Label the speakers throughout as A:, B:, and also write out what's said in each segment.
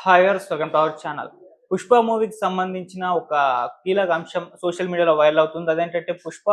A: Hi viewers, welcome to our channel. 'Pushpa' మూవీకి సంబంధించిన ఒక కీలక అంశం సోషల్ మీడియాలో వైరల్ అవుతుంది. అదేంటంటే 'పుష్ప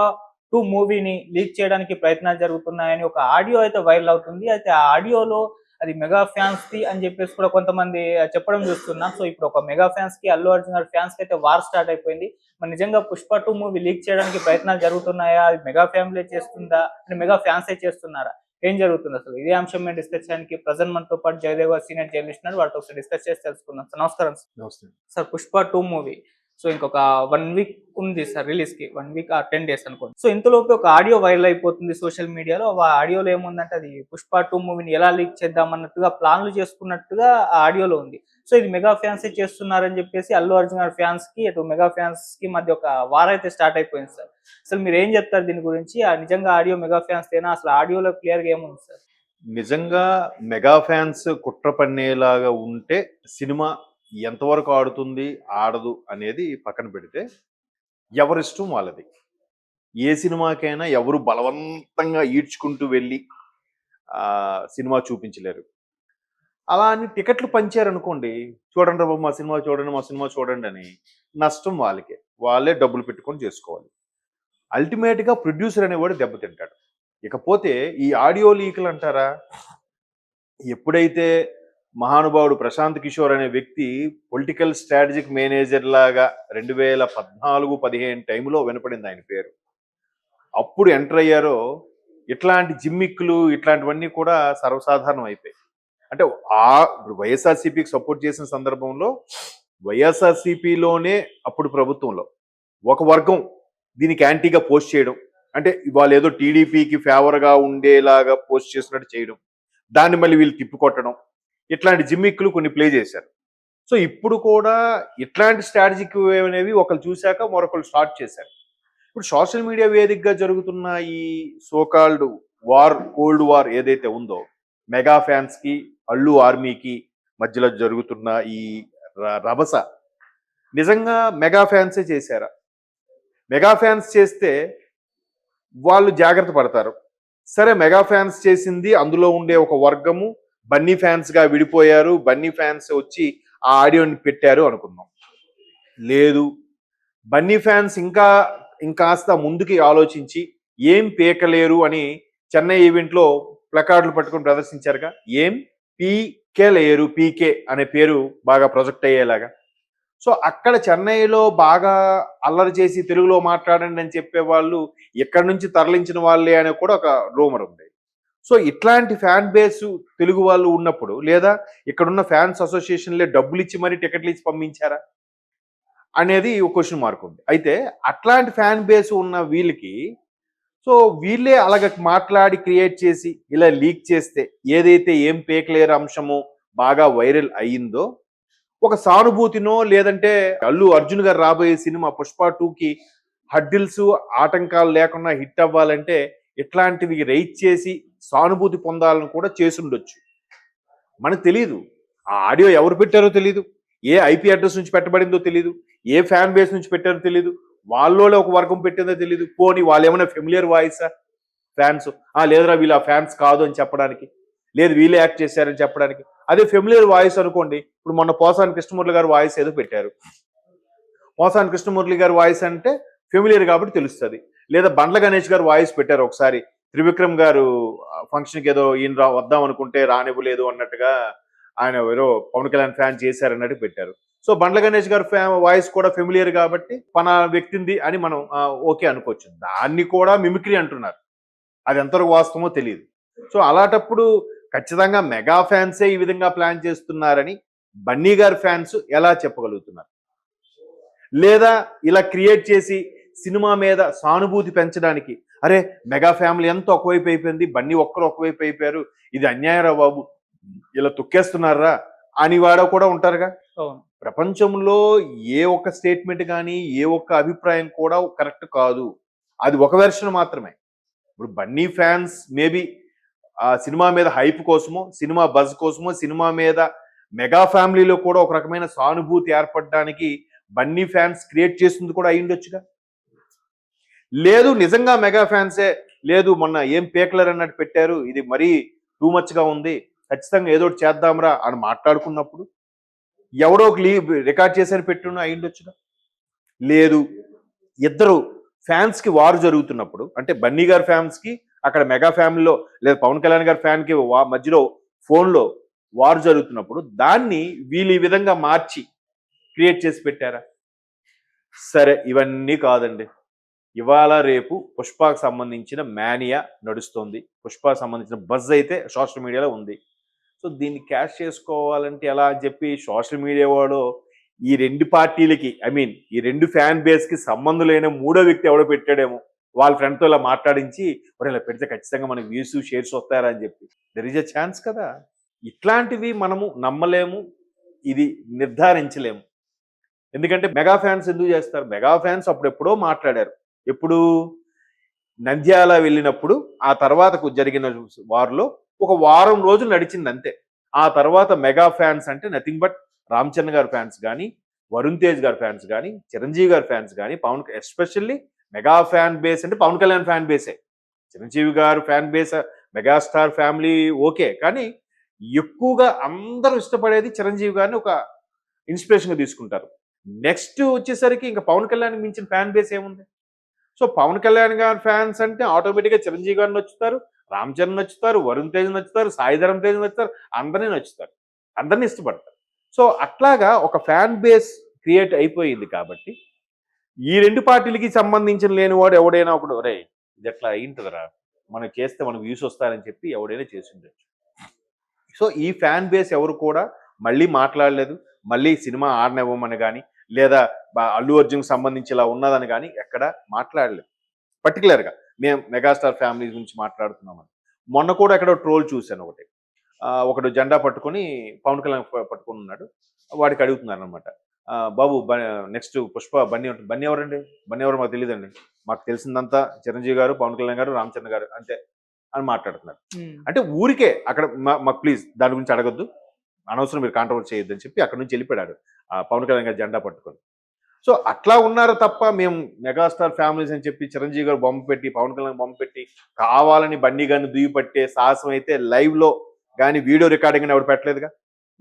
A: 2' మూవీని లీక్ చేయడానికి ప్రయత్నాలు జరుగుతున్నాయని ఒక ఆడియో అయితే వైరల్ అవుతుంది. అయితే ఆ ఆడియోలో అది మెగా ఫ్యాన్స్‌ది అని చెప్పేసి కూడా కొంతమంది చెప్పడం చూస్తున్నాం. సో, ఇప్పుడు ఒక మెగా ఫ్యాన్స్‌కి, అల్లు అర్జున్ గారి ఫ్యాన్స్‌కి అయితే వార్ స్టార్ట్ అయిపోయింది. మరి నిజంగా 'పుష్ప 2' మూవీ లీక్ చేయడానికి ప్రయత్నాలు జరుగుతున్నాయా? అది మెగా ఫ్యామిలీ చేస్తుందా? అంటే మెగా ఫ్యాన్సే చేస్తున్నారా? ఏం జరుగుతుంది అసలు? ఇదే అంశం మీద డిస్కస్ చేయడానికి ప్రెజెంట్ మనతో పాటు జయదేవ్ గారు సీనియర్ జర్నలిస్ట్ ఉన్నారు. వారితో ఒకసారి డిస్కస్ చేసి తెలుసుకుందాం. సార్ నమస్కారం సార్.
B: నమస్తే.
A: సార్ 'పుష్ప 2' మూవీ సో ఇంకొక 1 వీక్ ఉంది సార్ రిలీజ్‌కి. 1 వీక్ ఆర్ 10 డేస్ అనుకోండి. సో ఇంతలోపు ఒక ఆడియో వైరల్ అయిపోతుంది సోషల్ మీడియాలో. ఆ ఆడియోలో ఏముందంటే అది 'పుష్ప 2' మూవీని ఎలా లీక్ చేద్దాం అన్నట్టుగా ప్లాన్‌లు చేసుకున్నట్టుగా ఆ ఆడియోలో ఉంది. సో ఇది మెగా ఫ్యాన్సే చేస్తున్నారని చెప్పేసి అల్లు అర్జున్ గారి ఫ్యాన్స్‌కి, అటు మెగా ఫ్యాన్స్‌కి మధ్య ఒక వార్ అయితే స్టార్ట్ అయిపోయింది సార్. అసలు మీరేం చెప్తారు దీని గురించి? నిజంగా ఆడియో మెగా ఫ్యాన్స్‌దేనా? అసలు ఆడియోలో క్లియర్‌గా ఏముంది సార్?
B: నిజంగా మెగా ఫ్యాన్స్ కుట్ర పన్నేలాగా ఉంటే సినిమా ఎంతవరకు ఆడుతుంది, ఆడదు అనేది పక్కన పెడితే ఎవరిష్టం వాళ్ళది. ఏ సినిమాకైనా ఎవరు బలవంతంగా ఈడ్చుకుంటూ వెళ్ళి సినిమా చూపించలేరు. అలా అని టికెట్లు పంచారనుకోండి, చూడండి బాబు మా సినిమా చూడండి, మా సినిమా చూడండి అని నష్టం వాళ్ళకే. వాళ్ళే డబ్బులు పెట్టుకొని చేసుకోవాలి. అల్టిమేట్‌గా ప్రొడ్యూసర్ అనేవాడు దెబ్బతింటాడు. ఇకపోతే ఈ ఆడియో లీకులు అంటారా? ఎప్పుడైతే మహానుభావుడు ప్రశాంత్ కిషోర్ అనే వ్యక్తి పొలిటికల్ స్ట్రాటజిక్ మేనేజర్ లాగా 2014, 15 టైంలో వినపడింది ఆయన పేరు. అప్పుడు ఎంటర్ అయ్యారో ఇట్లాంటి జిమ్మిక్కులు ఇట్లాంటివన్నీ కూడా సర్వసాధారణం అయిపోయాయి. అంటే ఇప్పుడు వైఎస్ఆర్సీపీకి సపోర్ట్ చేసిన సందర్భంలో వైఎస్ఆర్సీపీలోనే అప్పుడు ప్రభుత్వంలో ఒక వర్గం దీనికి యాంటీగా పోస్ట్ చేయడం, అంటే వాళ్ళు ఏదో టీడీపీకి ఫేవర్గా ఉండేలాగా పోస్ట్ చేసినట్టు చేయడం, దాన్ని మళ్ళీ వీళ్ళు తిప్పికొట్టడం, ఇట్లాంటి జిమ్మిక్కులు కొన్ని ప్లే చేశారు. సో ఇప్పుడు కూడా ఇట్లాంటి స్ట్రాటజిక్ వేవ్ అనేవి ఒకరు చూశాక మరొకరు స్టార్ట్ చేశారు. ఇప్పుడు సోషల్ మీడియా వేదికగా జరుగుతున్న ఈ సోకాల్డ్ వార్, కోల్డ్ వార్ ఏదైతే ఉందో మెగా ఫ్యాన్స్కి, అల్లు ఆర్మీకి మధ్యలో జరుగుతున్న ఈ రభస నిజంగా మెగా ఫ్యాన్సే చేశారా? మెగా ఫ్యాన్స్ చేస్తే వాళ్ళు జాగ్రత్త పడతారు. సరే, మెగా ఫ్యాన్స్ చేసింది అందులో ఉండే ఒక వర్గము బన్నీ ఫ్యాన్స్గా విడిపోయారు, బన్నీ ఫ్యాన్స్ వచ్చి ఆ ఆడియోని పెట్టారు అనుకుందాం. లేదు, బన్నీ ఫ్యాన్స్ ఇంకాస్త ముందుకి ఆలోచించి ఏం పీకలేరు అని చెన్నై ఈవెంట్లో ప్లకార్డులు పట్టుకొని ప్రదర్శించారుగా. ఏం పీకే లేరు, పీకే అనే పేరు బాగా ప్రొజెక్ట్ అయ్యేలాగా. సో అక్కడ చెన్నైలో బాగా అల్లరి చేసి తెలుగులో మాట్లాడండి అని చెప్పేవాళ్ళు ఎక్కడి నుంచి తరలించిన వాళ్ళే అనే కూడా ఒక రూమర్ ఉంది. సో ఇట్లాంటి ఫ్యాన్ బేస్ తెలుగు వాళ్ళు ఉన్నప్పుడు, లేదా ఇక్కడున్న ఫ్యాన్స్ అసోసియేషన్లే డబ్బులు ఇచ్చి మరీ టికెట్లు ఇచ్చి పంపించారా అనేది ఒక క్వశ్చన్ మార్క్ ఉంది. అయితే అట్లాంటి ఫ్యాన్ బేస్ ఉన్న వీళ్ళకి సో వీళ్ళే అలాగ మాట్లాడి క్రియేట్ చేసి ఇలా లీక్ చేస్తే ఏదైతే ఏం పేకలేరు అంశమో బాగా వైరల్ అయ్యిందో, ఒక సానుభూతినో లేదంటే అల్లు అర్జున్ గారు రాబోయే సినిమా పుష్ప 2కి హడ్డిల్స్, ఆటంకాలు లేకుండా హిట్ అవ్వాలంటే ఇట్లాంటివి రైట్ చేసి సానుభూతి పొందాలని కూడా చేసుండొచ్చు. మనకు తెలియదు ఆ ఆడియో ఎవరు పెట్టారో తెలియదు, ఏ ఐపీ అడ్రస్ నుంచి పెట్టబడిందో తెలియదు, ఏ ఫ్యాన్ బేస్ నుంచి పెట్టారో తెలియదు, వాళ్ళలో ఒక వర్గం పెట్టిందో తెలియదు. పోనీ వాళ్ళు ఏమైనా ఫెమిలియర్ వాయిసా ఫ్యాన్స్? లేదురా వీళ్ళు ఆ ఫ్యాన్స్ కాదు అని చెప్పడానికి, లేదు వీళ్ళే యాక్ట్ చేశారని చెప్పడానికి. అదే ఫెమిలియర్ వాయిస్ అనుకోండి, ఇప్పుడు మొన్న పోసాని కృష్ణమురళి గారు వాయిస్ ఏదో పెట్టారు. పోసాని కృష్ణమురళి గారు వాయిస్ అంటే ఫెమిలియర్ కాబట్టి తెలుస్తుంది. లేదా బండ్ల గణేష్ గారు వాయిస్ పెట్టారు ఒకసారి, త్రివిక్రమ్ గారు ఫంక్షన్కి ఏదో ఈయన వద్దాం అనుకుంటే రానివ్వలేదు అన్నట్టుగా ఆయన ఏదో పవన్ కళ్యాణ్ ఫ్యాన్ చేశారన్నట్టు పెట్టారు. సో బండ్ల గణేష్ గారు వాయిస్ కూడా ఫెమిలియర్ కాబట్టి మన వ్యక్తింది అని మనం ఓకే అనుకోవచ్చు. దాన్ని కూడా మిమిక్రీ అంటున్నారు, అది ఎంతవరకు వాస్తవమో తెలియదు. సో అలాంటప్పుడు ఖచ్చితంగా మెగా ఫ్యాన్సే ఈ విధంగా ప్లాన్ చేస్తున్నారని బన్నీ గారి ఫ్యాన్స్ ఎలా చెప్పగలుగుతున్నారు? లేదా ఇలా క్రియేట్ చేసి సినిమా మీద సానుభూతి పెంచడానికి, అరే మెగా ఫ్యామిలీ ఎంత ఒకవైపు అయిపోయింది, బన్నీ ఒక్కరు ఒకవైపు అయిపోయారు, ఇది అన్యాయరా బాబు, ఇలా తొక్కేస్తున్నారా అని వాడో కూడా ఉంటారుగా. ప్రపంచంలో ఏ ఒక్క స్టేట్మెంట్ కానీ ఏ ఒక్క అభిప్రాయం కూడా కరెక్ట్ కాదు, అది ఒక వెర్షన్ మాత్రమే. ఇప్పుడు బన్నీ ఫ్యాన్స్ మేబీ ఆ సినిమా మీద హైప్ కోసమో, సినిమా బజ్ కోసమో, సినిమా మీద మెగా ఫ్యామిలీలో కూడా ఒక రకమైన సానుభూతి ఏర్పడడానికి బన్నీ ఫ్యాన్స్ క్రియేట్ చేసింది కూడా అయ్యుండొచ్చుగా. లేదు నిజంగా మెగా ఫ్యాన్సే, లేదు మొన్న ఏం పేకలర్ అన్నట్టు పెట్టారు, ఇది మరీ టూ మచ్గా ఉంది, ఖచ్చితంగా ఏదో చేద్దాంరా అని మాట్లాడుకున్నప్పుడు ఎవడో ఒక రికార్డ్ చేశారు పెట్టున్న అయ్యుండొచ్చుగా. లేదు, ఇద్దరు ఫ్యాన్స్ కి వారు జరుగుతున్నప్పుడు, అంటే బన్నీ గారి ఫ్యాన్స్ కి అక్కడ మెగా ఫ్యామిలీలో లేదా పవన్ కళ్యాణ్ గారి ఫ్యాన్ కి మధ్యలో ఫోన్లో వారు జరుగుతున్నప్పుడు దాన్ని వీళ్ళు ఈ విధంగా మార్చి క్రియేట్ చేసి పెట్టారా? సరే, ఇవన్నీ కాదండి. ఇవాళ రేపు పుష్పకు సంబంధించిన మేనియా నడుస్తుంది. పుష్పకు సంబంధించిన బజ్ అయితే సోషల్ మీడియాలో ఉంది. సో దీన్ని క్యాష్ చేసుకోవాలంటే ఎలా అని చెప్పి సోషల్ మీడియా వాడు ఈ రెండు పార్టీలకి, ఐ మీన్ ఈ రెండు ఫ్యాన్ బేస్ కి సంబంధం లేని మూడో వ్యక్తి ఎవడో పెట్టాడేమో, వాళ్ళ ఫ్రెండ్తో ఇలా మాట్లాడించి ఇలా పెడితే ఖచ్చితంగా మనకి వ్యూస్ షేర్స్ వస్తారా అని చెప్పి. దెర్ ఇస్ ఎ ఛాన్స్ కదా. ఇట్లాంటివి మనము నమ్మలేము, ఇది నిర్ధారించలేము. ఎందుకంటే మెగా ఫ్యాన్స్ ఎందుకు చేస్తారు? మెగా ఫ్యాన్స్ అప్పుడెప్పుడో మాట్లాడారు. ఎప్పుడు? నంద్యాల వెళ్ళినప్పుడు ఆ తర్వాతకు జరిగిన వారిలో ఒక వారం రోజులు నడిచింది అంతే. ఆ తర్వాత మెగా ఫ్యాన్స్ అంటే నథింగ్ బట్ రామ్ చరణ్ గారి ఫ్యాన్స్ కానీ, వరుణ్ తేజ్ గారి ఫ్యాన్స్ కానీ, చిరంజీవి గారి ఫ్యాన్స్ కానీ, ఎస్పెషల్లీ మెగా ఫ్యాన్ బేస్ అంటే పవన్ కళ్యాణ్ ఫ్యాన్ బేసే. చిరంజీవి గారు fan base, megastar family okay, కానీ ఎక్కువగా అందరూ ఇష్టపడేది చిరంజీవి గారిని ఒక ఇన్స్పిరేషన్గా తీసుకుంటారు. నెక్స్ట్ వచ్చేసరికి ఇంకా పవన్ కళ్యాణ్ మించిన ఫ్యాన్ బేస్ ఏముంది? సో పవన్ కళ్యాణ్ గారి ఫ్యాన్స్ అంటే ఆటోమేటిక్గా చిరంజీవి గారిని నచ్చుతారు, రామ్ చరణ్ నచ్చుతారు, వరుణ్ తేజ్ నచ్చుతారు, సాయిధరం తేజ్ నచ్చుతారు, అందరినీ నచ్చుతారు, అందరినీ ఇష్టపడతారు. సో అట్లాగా ఒక ఫ్యాన్ బేస్ క్రియేట్ అయిపోయింది. కాబట్టి ఈ రెండు పార్టీలకి సంబంధించిన లేనివాడు ఎవడైనా ఒకడు రే ఇది ఎట్లా అయింటుందిరా, మనం చేస్తే మనకు వ్యూస్ వస్తారని చెప్పి ఎవడైనా చేసి ఉండొచ్చు. సో ఈ ఫ్యాన్ బేస్ ఎవరు కూడా మళ్ళీ మాట్లాడలేదు, మళ్ళీ సినిమా ఆడనివ్వమని కానీ లేదా అల్లు అర్జున్కి సంబంధించి ఇలా ఉన్నదని కానీ ఎక్కడ మాట్లాడలేదు. పర్టికులర్గా మేము మెగాస్టార్ ఫ్యామిలీ గురించి మాట్లాడుతున్నామని. మొన్న కూడా ఎక్కడో ట్రోల్ చూశాను. ఒకడు జెండా పట్టుకొని పవన్ కళ్యాణ్ పట్టుకొని ఉన్నాడు. వాడికి అడుగుతున్నారు అనమాట, బాబు నెక్స్ట్ పుష్ప బన్నీ బన్నీ ఎవరండి? బన్నీ ఎవరు మాకు తెలియదండి, మాకు తెలిసిందంతా చిరంజీవి గారు, పవన్ కళ్యాణ్ గారు, రామ్ చరణ్ గారు అంతే అని మాట్లాడుతున్నారు. అంటే ఊరికే అక్కడ మాకు ప్లీజ్ దాని గురించి అడగొద్దు, అనవసరం మీరు కాంట్రవర్సీ చేయొద్దు అని చెప్పి అక్కడ నుంచి వెళ్ళిపోయాడు పవన్ కళ్యాణ్ గారు జెండా పట్టుకొని. సో అట్లా ఉన్నారు తప్ప మేము మెగాస్టార్ ఫ్యామిలీస్ అని చెప్పి చిరంజీవి గారు బొమ్మ పెట్టి, పవన్ కళ్యాణ్ బొమ్మ పెట్టి కావాలని బన్నీ గారిని దుయ్యి పట్టే సాహసం అయితే లైవ్లో కానీ వీడియో రికార్డింగ్ అని ఎవరు పెట్టలేదుగా.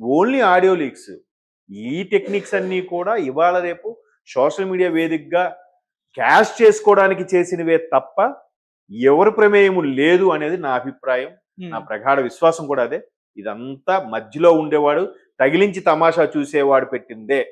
B: Only audio leaks. ఈ టెక్నిక్స్ అన్నీ కూడా ఇవాళ రేపు సోషల్ మీడియా వేదికగా క్యాష్ చేసుకోవడానికి చేసినవే తప్ప ఎవరి ప్రమేయము లేదు అనేది నా అభిప్రాయం, నా ప్రగాఢ విశ్వాసం కూడా అదే. ఇదంతా మధ్యలో ఉండేవాడు తగిలించి తమాషా చూసేవాడు పెట్టిందే.